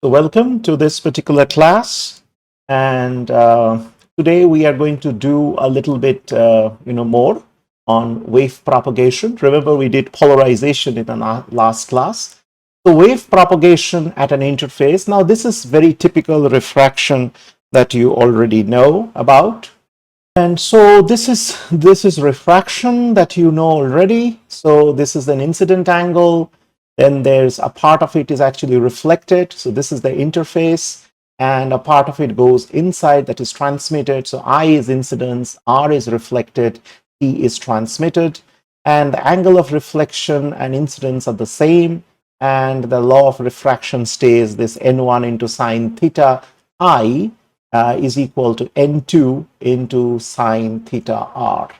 So welcome to this particular class, and today we are going to do a little bit, more on wave propagation. Remember, we did polarization in the last class. So wave propagation at an interface. Now, this is very typical refraction that you already know about. And so this is refraction that you know already. So this is an incident angle. Then there's a part of it is actually reflected. So this is the interface, and a part of it goes inside, that is transmitted. So I is incidence, R is reflected, T is transmitted, and the angle of reflection and incidence are the same. And the law of refraction stays this N1 into sine theta I is equal to N2 into sine theta R.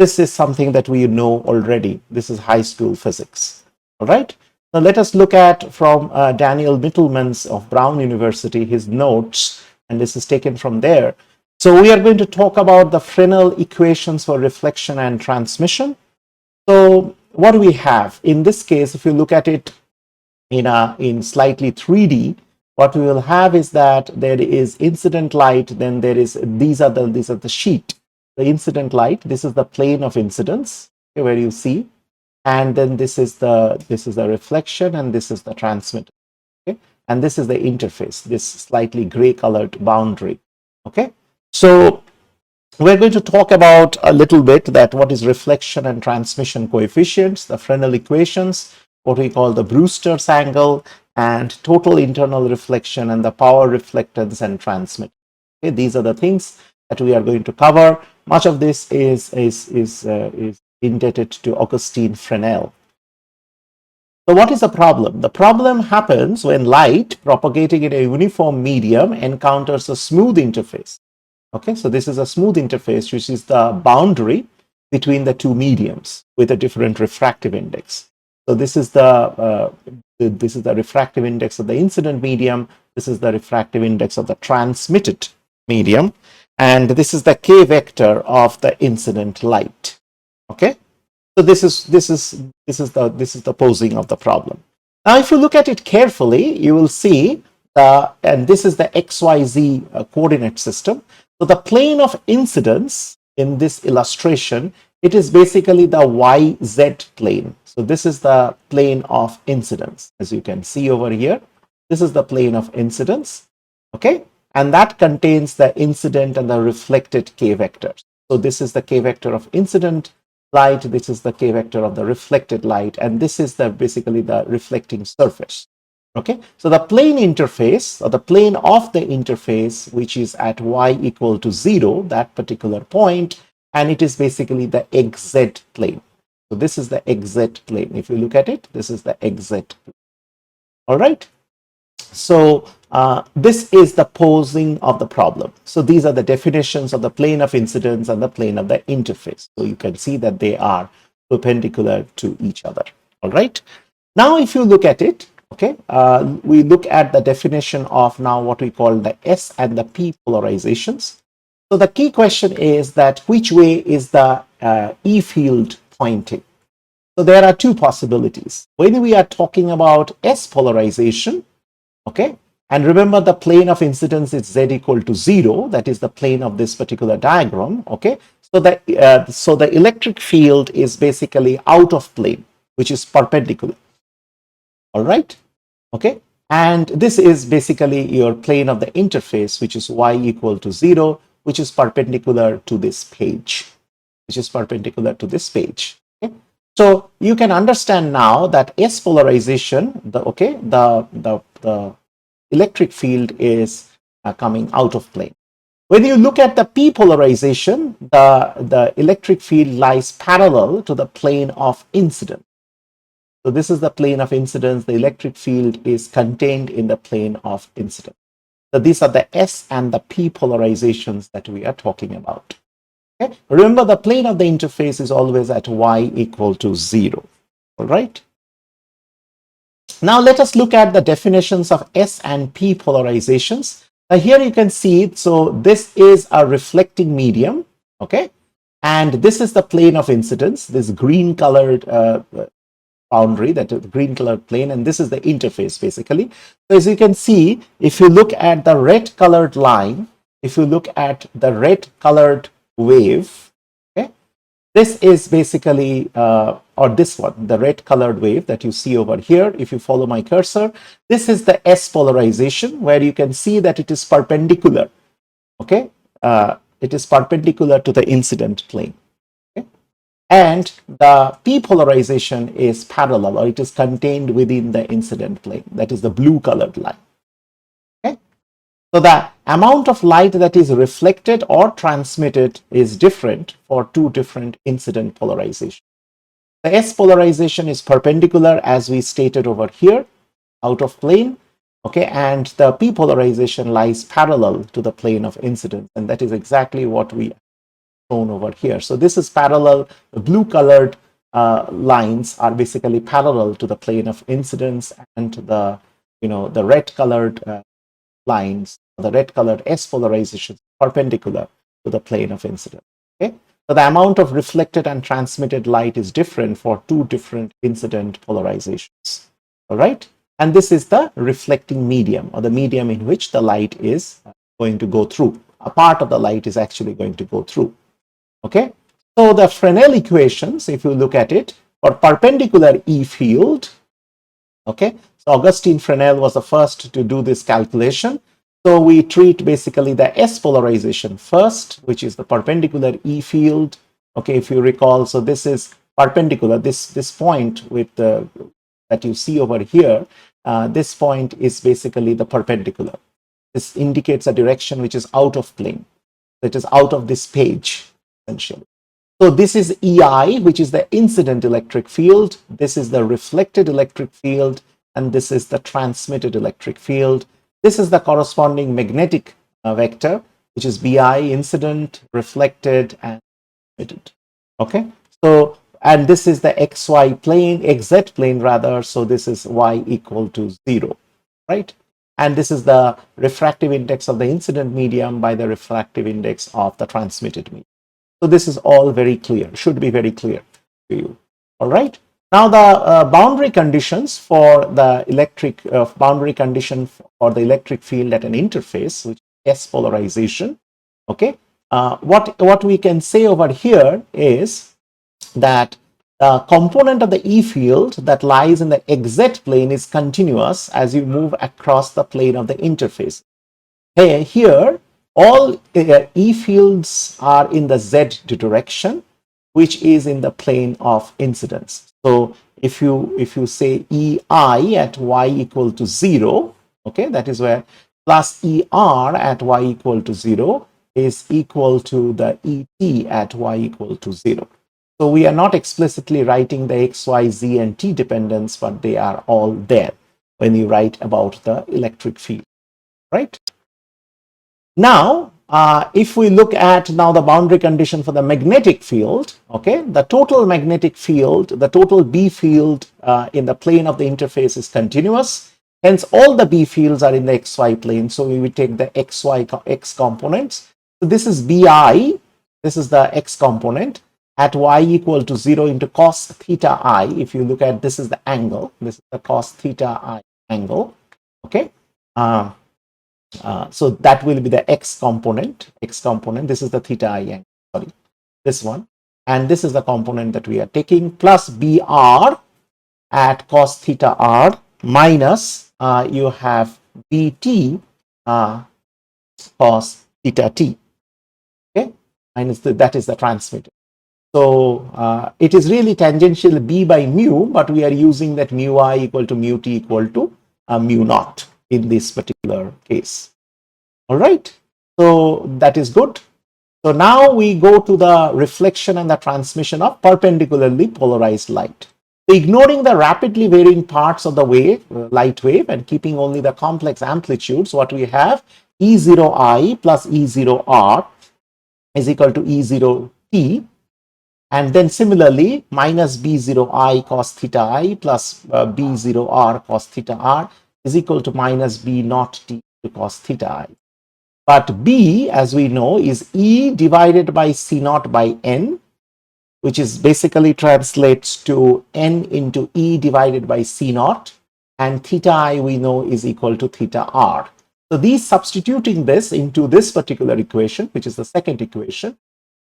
This is something that we know already. This is high school physics. All right. Now let us look at from Daniel Mittelmann's of Brown University, his notes, and this is taken from there. So we are going to talk about the Fresnel equations for reflection and transmission. So what do we have? In this case, if you look at it in slightly 3D, what we will have is that there is incident light, then there is these are the sheet, the incident light. This is the plane of incidence, okay, where you see, and then this is the reflection, and this is the transmitter, okay, and this is the interface, this slightly gray colored boundary, okay. So we're going to talk about a little bit that what is reflection and transmission coefficients, the Fresnel equations, what we call the Brewster's angle, and total internal reflection, and the power reflectance and transmit. Okay, these are the things that we are going to cover. Much of this is indebted to Augustine Fresnel. So what is the problem? The problem happens when light propagating in a uniform medium encounters a smooth interface. Okay, so this is a smooth interface, which is the boundary between the two mediums with a different refractive index. So this is the refractive index of the incident medium. This is the refractive index of the transmitted medium, and this is the k vector of the incident light. Okay, so this is the posing of the problem. Now, if you look at it carefully, you will see and this is the XYZ coordinate system. So the plane of incidence in this illustration, it is basically the YZ plane. So this is the plane of incidence, as you can see over here. This is the plane of incidence, okay? And that contains the incident and the reflected k vectors. So this is the k vector of incident light, this is the k vector of the reflected light, and this is basically the reflecting surface. Okay, so the plane interface, or the plane of the interface, which is at y equal to 0, that particular point, and it is basically the XZ plane. So this is the XZ plane. If you look at it, this is the XZ plane. All right. So this is the posing of the problem. So these are the definitions of the plane of incidence and the plane of the interface. So you can see that they are perpendicular to each other. All right. Now, if you look at it, okay, we look at the definition of now what we call the S and the P polarizations. So the key question is that which way is the E field pointing? So there are two possibilities. When we are talking about S polarization, okay, and remember the plane of incidence is Z equal to 0, that is the plane of this particular diagram, okay. So the electric field is basically out of plane, which is perpendicular. All right, okay, and this is basically your plane of the interface, which is y equal to 0, which is perpendicular to this page, okay? So you can understand now that S polarization, the electric field is coming out of plane. When you look at the P polarization, the electric field lies parallel to the plane of incidence. So this is the plane of incidence. The electric field is contained in the plane of incidence. So these are the S and the P polarizations that we are talking about. Okay? Remember, the plane of the interface is always at y equal to 0. All right. Now let us look at the definitions of S and P polarizations. Now here you can see, so this is a reflecting medium, okay, and this is the plane of incidence, this green colored boundary, that is the green colored plane, and this is the interface basically. So as you can see, if you look at the red colored line, if you look at the red colored wave, okay, this is basically, or this one, the red colored wave that you see over here. If you follow my cursor, this is the S polarization, where you can see that it is perpendicular. Okay, it is perpendicular to the incident plane. Okay? And the P polarization is parallel, or it is contained within the incident plane. That is the blue colored line. Okay? So the amount of light that is reflected or transmitted is different for two different incident polarizations. The S polarization is perpendicular, as we stated over here, out of plane. Okay, and the P polarization lies parallel to the plane of incidence, and that is exactly what we shown over here. So this is parallel. The blue colored lines are basically parallel to the plane of incidence, and the red colored lines, the red colored S polarization, perpendicular to the plane of incidence. Okay, so the amount of reflected and transmitted light is different for two different incident polarizations. All right, and this is the reflecting medium, or the medium in which the light is going to go through. A part of the light is actually going to go through. Okay, so the Fresnel equations, if you look at it, for perpendicular E field, okay, so Augustine Fresnel was the first to do this calculation. So we treat basically the S polarization first, which is the perpendicular E field. Okay, if you recall, so this is perpendicular. This point with the that you see over here, this point is basically the perpendicular. This indicates a direction which is out of plane. It is out of this page, essentially. So this is EI, which is the incident electric field. This is the reflected electric field, and this is the transmitted electric field. This is the corresponding magnetic vector, which is BI, incident, reflected, and transmitted. Okay, so, and this is the XY plane, XZ plane rather, so this is Y equal to 0, right? And this is the refractive index of the incident medium by the refractive index of the transmitted medium. So this is all very clear, should be very clear to you. All right. Now the boundary conditions for the electric boundary condition for the electric field at an interface, which is S polarization. Okay. What we can say over here is that the component of the E field that lies in the XZ plane is continuous as you move across the plane of the interface. Here, all E fields are in the Z direction, which is in the plane of incidence. So if you say EI at Y equal to 0, okay, that is where plus ER at Y equal to 0 is equal to the ET at Y equal to 0. So we are not explicitly writing the X, Y, Z, and T dependence, but they are all there when you write about the electric field, right? Now, if we look at now the boundary condition for the magnetic field, okay, the total magnetic field, the total B field in the plane of the interface is continuous. Hence, all the B fields are in the XY plane. So we will take the X components. So this is BI. This is the X component at Y equal to 0 into cos theta I. If you look at this is the angle. This is the cos theta I angle. Okay. So that will be the X component. This is the theta I angle. Sorry, this one. And this is the component that we are taking, plus BR at cos theta R minus you have BT cos theta T. Okay, minus that is the transmitted. So it is really tangential B by mu, but we are using that mu I equal to mu T equal to mu naught in this particular case. All right, so that is good. So now we go to the reflection and the transmission of perpendicularly polarized light. So ignoring the rapidly varying parts of the wave, light wave, and keeping only the complex amplitudes, what we have, E0I plus E0R is equal to E0T. And then similarly, minus B0I cos theta I plus B0R cos theta R is equal to minus B naught T cos theta I. But B, as we know, is E divided by C naught by N. which is basically translates to n into E divided by C naught, and theta I we know is equal to theta R. So these substituting this into this particular equation, which is the second equation,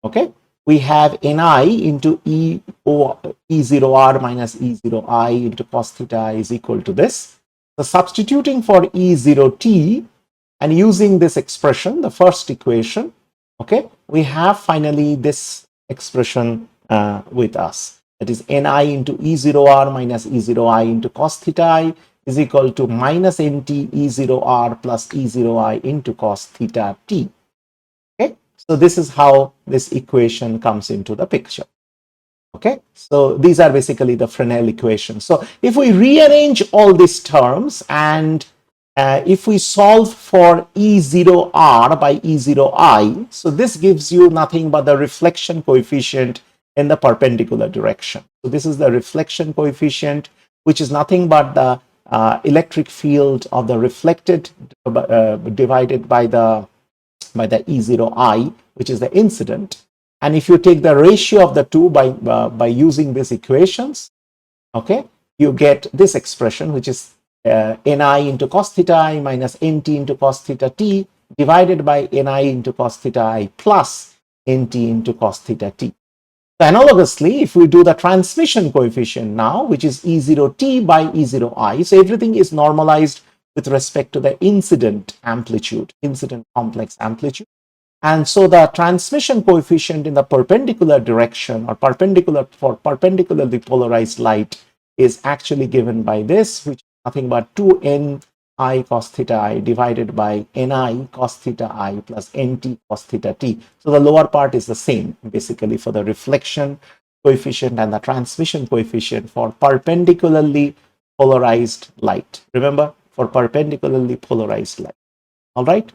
okay, we have Ni into E0R minus E0I into cos theta I is equal to this. So substituting for E0t and using this expression, the first equation, okay, we have finally this expression with us. That is Ni into E0R minus E0I into cos theta I is equal to minus Nt E0R plus E0I into cos theta t. Okay, so this is how this equation comes into the picture. Okay, so these are basically the Fresnel equations. So if we rearrange all these terms and if we solve for E0R by E0I, so this gives you nothing but the reflection coefficient in the perpendicular direction. So this is the reflection coefficient, which is nothing but the electric field of the reflected divided by the E0I, which is the incident. And if you take the ratio of the two by using these equations, okay, you get this expression, which is Ni into cos theta I minus Nt into cos theta t divided by Ni into cos theta I plus Nt into cos theta t. So analogously, if we do the transmission coefficient now, which is E0t by E0I, so everything is normalized with respect to the incident amplitude, incident complex amplitude. And so the transmission coefficient in the perpendicular direction or perpendicular for perpendicularly polarized light is actually given by this, which is nothing but 2n I cos theta I divided by ni cos theta I plus nt cos theta t. So the lower part is the same basically for the reflection coefficient and the transmission coefficient for perpendicularly polarized light. Remember, for perpendicularly polarized light. All right.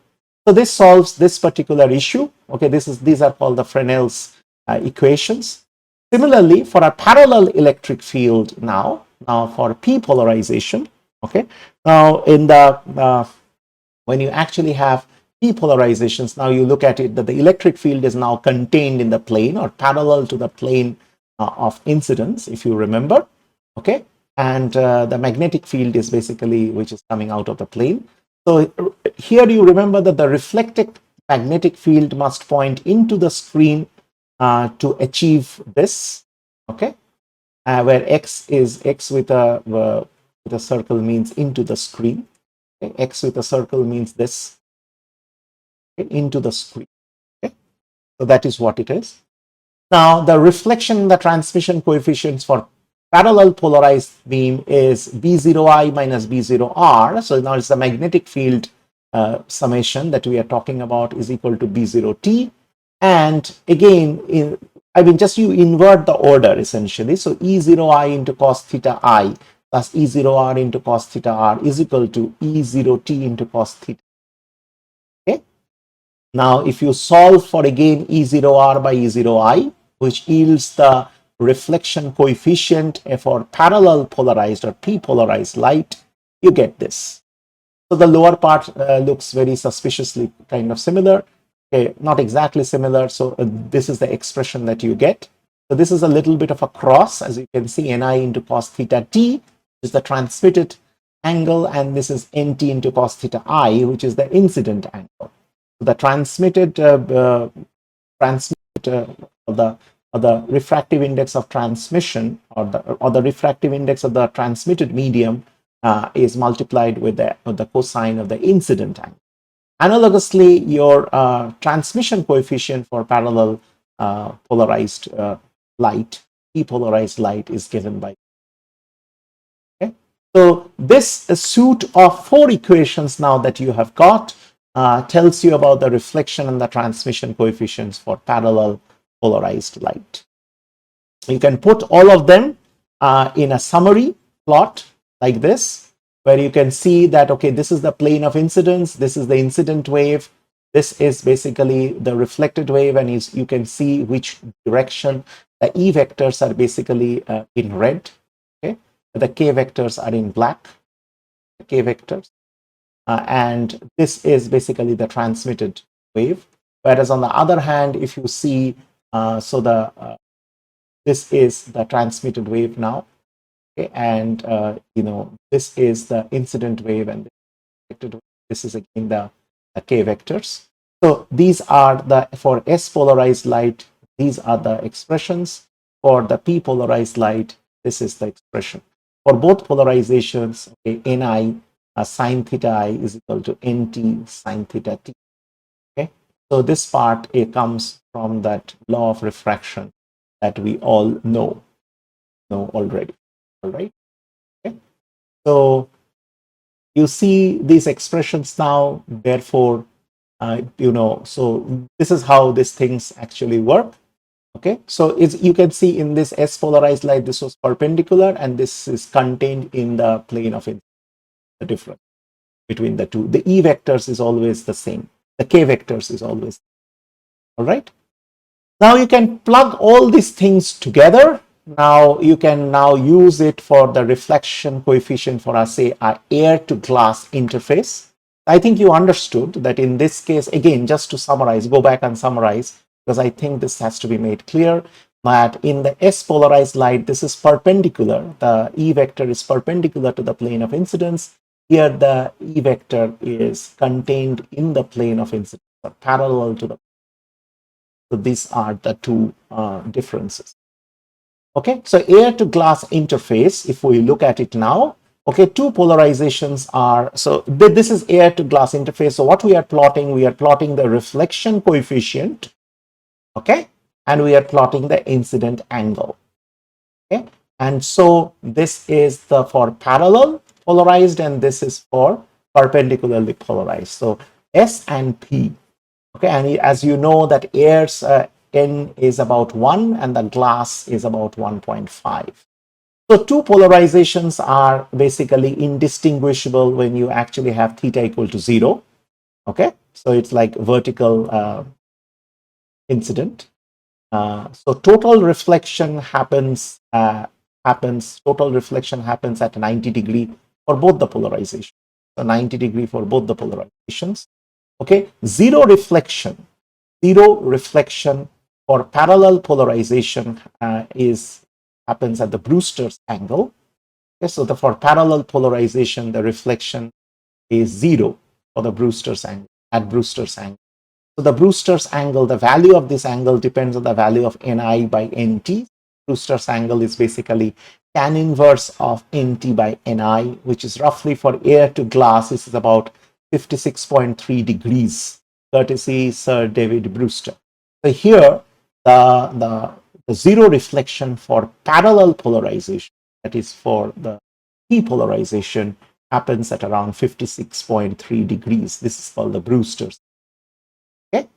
So this solves this particular issue. Okay, these are called the Fresnel's equations. Similarly, for a parallel electric field now for p polarization. Okay, now in the when you actually have p polarizations, now you look at it that the electric field is now contained in the plane or parallel to the plane of incidence, if you remember. Okay, and the magnetic field is basically which is coming out of the plane. So here you remember that the reflected magnetic field must point into the screen to achieve this, okay, where x with a circle means into the screen. Okay? X with a circle means this, okay, into the screen. Okay? So that is what it is. Now the reflection and the transmission coefficients for parallel polarized beam is B0I minus B0R. So now it's the magnetic field summation that we are talking about is equal to B0T. And again, just you invert the order essentially. So E0I into cos theta I plus E0R into cos theta R is equal to E0T into cos theta. Okay. Now, if you solve for again E0R by E0I, which yields the reflection coefficient for parallel polarized or p-polarized light, you get this. So the lower part looks very suspiciously kind of similar. Okay, not exactly similar. So this is the expression that you get. So this is a little bit of a cross, as you can see, Ni into cos theta t is the transmitted angle, and this is Nt into cos theta I, which is the incident angle. The transmitted the refractive index of transmission or the refractive index of the transmitted medium is multiplied with the cosine of the incident angle. Analogously, your transmission coefficient for parallel polarized light, depolarized light, is given by. Okay? So this suite of 4 equations now that you have got tells you about the reflection and the transmission coefficients for parallel polarized light. You can put all of them in a summary plot like this, where you can see that, okay, this is the plane of incidence, this is the incident wave, this is basically the reflected wave, and you can see which direction the E vectors are basically in red, okay? The K vectors are in black, the K vectors. And this is basically the transmitted wave. Whereas on the other hand, if you see, this is the transmitted wave now. Okay, and this is the incident wave, and this is again the k vectors. So these are the, for S polarized light, these are the expressions. For the P polarized light, this is the expression. For both polarizations, okay, Ni sine theta I is equal to Nt sine theta t. Okay, so this part, it comes from that law of refraction that we all know already. All right. Okay. So you see these expressions now. Therefore, so this is how these things actually work. Okay, so you can see in this S polarized light, this was perpendicular, and this is contained in the plane of incidence. The difference between the two, the E vectors is always the same. The K vectors is always. All right. Now you can plug all these things together. Now you can now use it for the reflection coefficient for a, say, a air to glass interface. I think you understood that in this case, again, just to summarize, go back and summarize, because I think this has to be made clear that in the S polarized light, this is perpendicular. The E vector is perpendicular to the plane of incidence. Here, the E vector is contained in the plane of incidence, or parallel to the. So these are the two differences. Okay, so air to glass interface, if we look at it now, okay, two polarizations are, so this is air to glass interface. So what we are plotting the reflection coefficient, okay, and we are plotting the incident angle. Okay, and so this is the for parallel polarized, and this is for perpendicularly polarized. So S and P. Okay, and as you know that air's N is about 1 and the glass is about 1.5. So two polarizations are basically indistinguishable when you actually have theta equal to 0. Okay, so it's like vertical incident. So total reflection happens at 90 degree for both the polarizations. So 90 degree for both the polarizations. Okay, zero reflection for parallel polarization happens at the Brewster's angle. Okay, so for parallel polarization, the reflection is 0 for the Brewster's angle, at Brewster's angle. So the Brewster's angle, the value of this angle depends on the value of Ni by Nt. Brewster's angle is basically tan inverse of Nt by Ni, which is roughly for air to glass, this is about 56.3 degrees, courtesy Sir David Brewster. So here, the zero reflection for parallel polarization, that is for the P polarization, happens at around 56.3 degrees. This is called the Brewster's. Okay,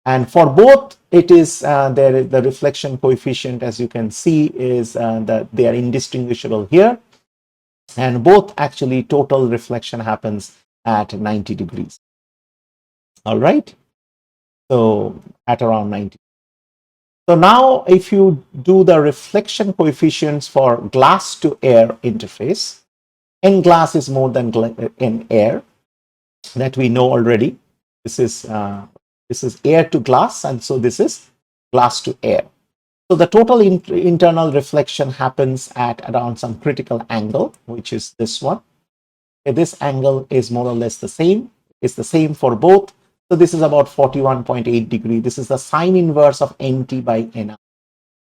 and for both, it is the reflection coefficient, as you can see, is that they are indistinguishable here, and both actually total reflection happens at 90 degrees. All right, so at around 90. So now if you do the reflection coefficients for glass to air interface, N glass is more than N air, that we know already. This is air to glass, and so this is glass to air. So the total internal reflection happens at around some critical angle, which is this one. Okay, this angle is more or less the same. It's the same for both. So this is about 41.8 degree. This is the sine inverse of Nt by Ni.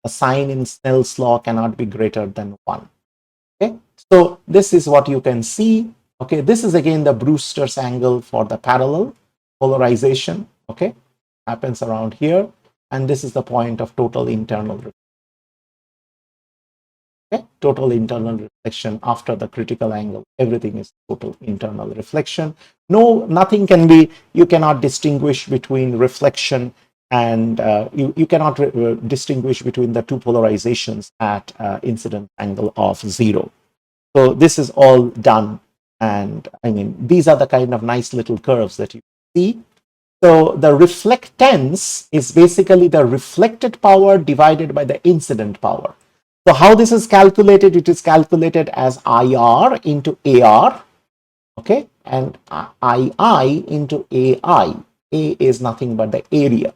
A sine in Snell's law cannot be greater than 1. Okay, so this is what you can see. Okay, this is again the Brewster's angle for the parallel polarization. Okay, happens around here, and this is the point of total internal reflection. Okay, total internal reflection after the critical angle. Everything is total internal reflection. No, nothing can be. You cannot distinguish between reflection and you cannot distinguish between the two polarizations at incident angle of 0. So this is all done, and I mean these are the kind of nice little curves that you see. So the reflectance is basically the reflected power divided by the incident power. So how this is calculated? It is calculated as IR into AR, okay, and II into AI. A is nothing but the area.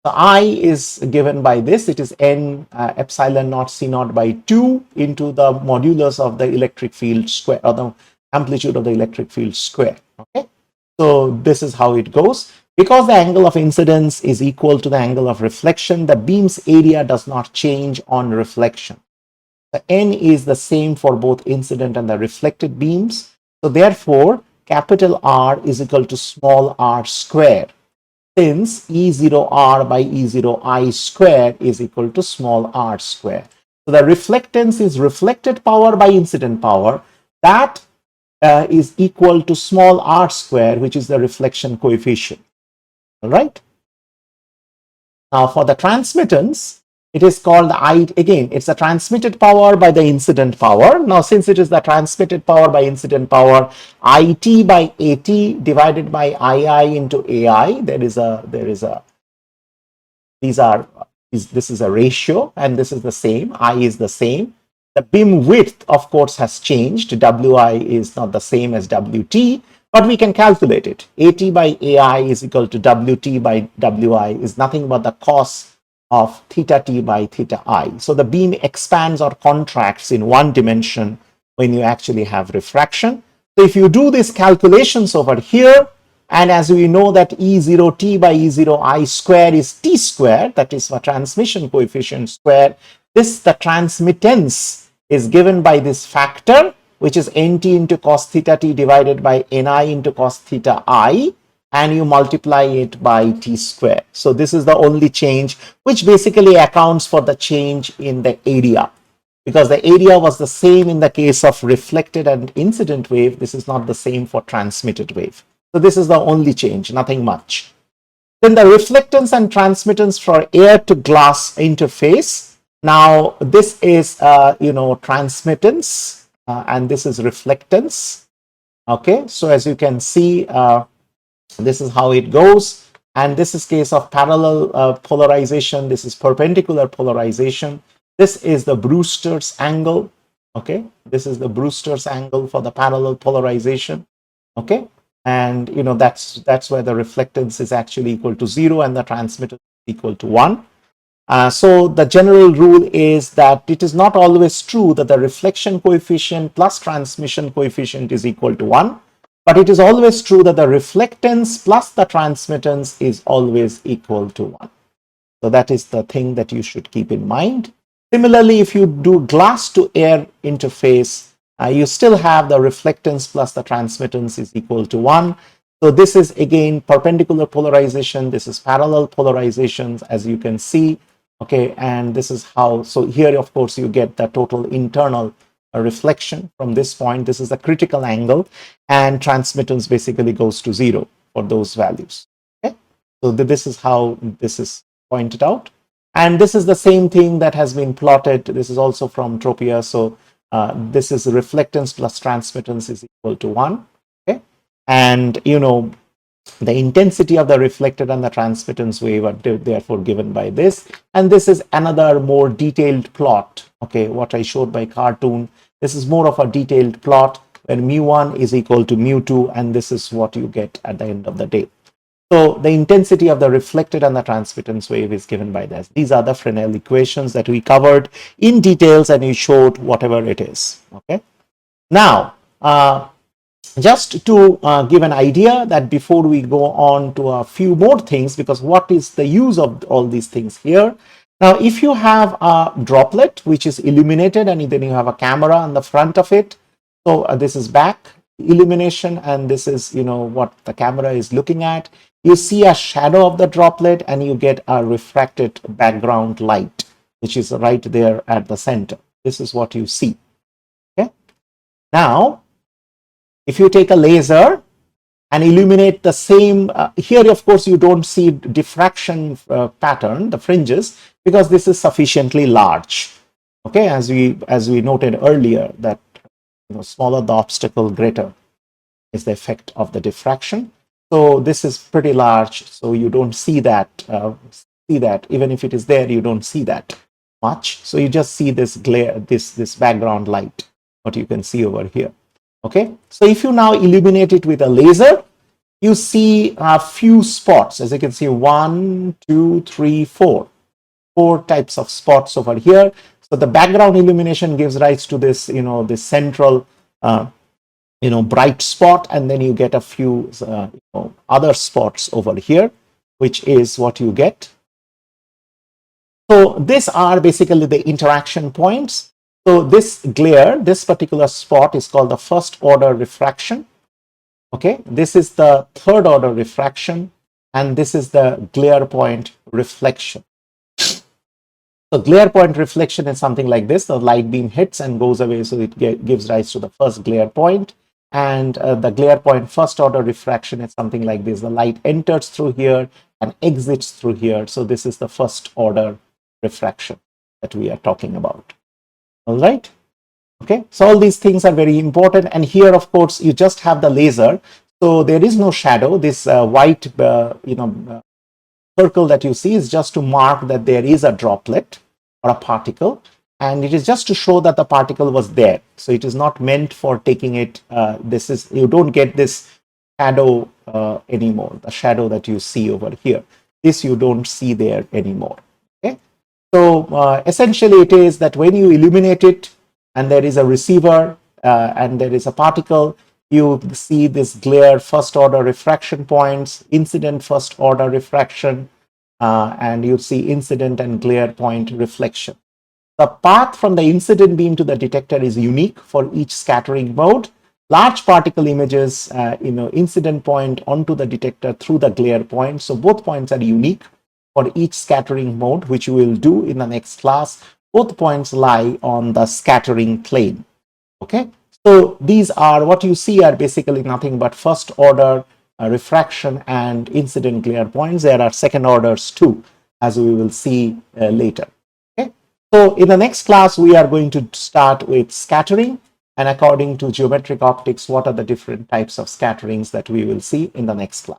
The I is given by this. It is n epsilon naught c naught by 2 into the modulus of the electric field square, or the amplitude of the electric field square. Okay, so this is how it goes. Because the angle of incidence is equal to the angle of reflection, the beam's area does not change on reflection. The n is the same for both incident and the reflected beams. So therefore, capital R is equal to small r square, since E0R by E0I square is equal to small r square. So the reflectance is reflected power by incident power. That is equal to small r square, which is the reflection coefficient. All right. Now for the transmittance, it is called I, again, it's the transmitted power by the incident power. Now, since it is the transmitted power by incident power, IT by AT divided by II into AI, this is a ratio, and this is the same, I is the same. The beam width, of course, has changed. WI is not the same as WT, but we can calculate it. AT by AI is equal to WT by WI is nothing but the cos of theta T by theta I. So the beam expands or contracts in one dimension when you actually have refraction. So if you do these calculations over here, and as we know that E0T by E0I square is T square, that is for transmission coefficient square, the transmittance is given by this factor, which is nt into cos theta t divided by ni into cos theta I, and you multiply it by t square. So this is the only change, which basically accounts for the change in the area. Because the area was the same in the case of reflected and incident wave, this is not the same for transmitted wave. So this is the only change, nothing much. Then the reflectance and transmittance for air to glass interface. Now this is transmittance, and this is reflectance. Okay, so as you can see, this is how it goes, and this is case of parallel polarization. This is perpendicular polarization. This is the Brewster's angle. Okay, this is the Brewster's angle for the parallel polarization. Okay, and that's where the reflectance is actually equal to 0 and the transmittance is equal to 1. So the general rule is that it is not always true that the reflection coefficient plus transmission coefficient is equal to 1, but it is always true that the reflectance plus the transmittance is always equal to 1. So that is the thing that you should keep in mind. Similarly, if you do glass to air interface, you still have the reflectance plus the transmittance is equal to 1. So this is again perpendicular polarization. This is parallel polarizations, as you can see. Okay, and this is how, so here of course you get the total internal reflection from this point. This is the critical angle, and transmittance basically goes to 0 for those values. Okay, so this is how this is pointed out. And this is the same thing that has been plotted. This is also from Tropia. So this is reflectance plus transmittance is equal to 1. Okay, and the intensity of the reflected and the transmittance wave are therefore given by this. And this is another more detailed plot. Okay, what I showed by cartoon. This is more of a detailed plot where mu1 is equal to mu2, and this is what you get at the end of the day. So the intensity of the reflected and the transmittance wave is given by this. These are the Fresnel equations that we covered in details, and we showed whatever it is. Okay. Now, just to give an idea that before we go on to a few more things, because what is the use of all these things here? Now, if you have a droplet which is illuminated and then you have a camera on the front of it, so this is back illumination, and this is what the camera is looking at. You see a shadow of the droplet and you get a refracted background light, which is right there at the center. This is what you see. Okay. Now, if you take a laser and illuminate the same, here of course you don't see diffraction pattern, the fringes, because this is sufficiently large. Okay, as we noted earlier, that smaller the obstacle, greater is the effect of the diffraction. So this is pretty large, so you don't see that. Even if it is there, you don't see that much. So you just see this glare, this background light, what you can see over here. Okay, so if you now illuminate it with a laser, you see a few spots. As you can see, 1, 2, 3, 4. 4 types of spots over here. So the background illumination gives rise to this, this central, bright spot, and then you get a few other spots over here, which is what you get. So these are basically the interaction points. So this glare, this particular spot is called the first order refraction. Okay, this is the third order refraction, and this is the glare point reflection. So glare point reflection is something like this. The light beam hits and goes away, so it gives rise to the first glare point. And the glare point first order refraction is something like this. The light enters through here and exits through here. So this is the first order refraction that we are talking about. All right. Okay. So all these things are very important. And here, of course, you just have the laser. So there is no shadow. This white, circle that you see is just to mark that there is a droplet or a particle, and it is just to show that the particle was there. So it is not meant for taking it. You don't get this shadow anymore, the shadow that you see over here. This you don't see there anymore. Okay. So essentially it is that when you illuminate it and there is a receiver and there is a particle, you see this glare first order refraction points, incident first order refraction, and you see incident and glare point reflection. The path from the incident beam to the detector is unique for each scattering mode. Large particle images, incident point onto the detector through the glare point. So both points are unique for each scattering mode, which we will do in the next class. Both points lie on the scattering plane. Okay. So these are what you see are basically nothing but first order refraction and incident glare points. There are second orders too, as we will see later. Okay. So in the next class, we are going to start with scattering, and according to geometric optics, what are the different types of scatterings that we will see in the next class.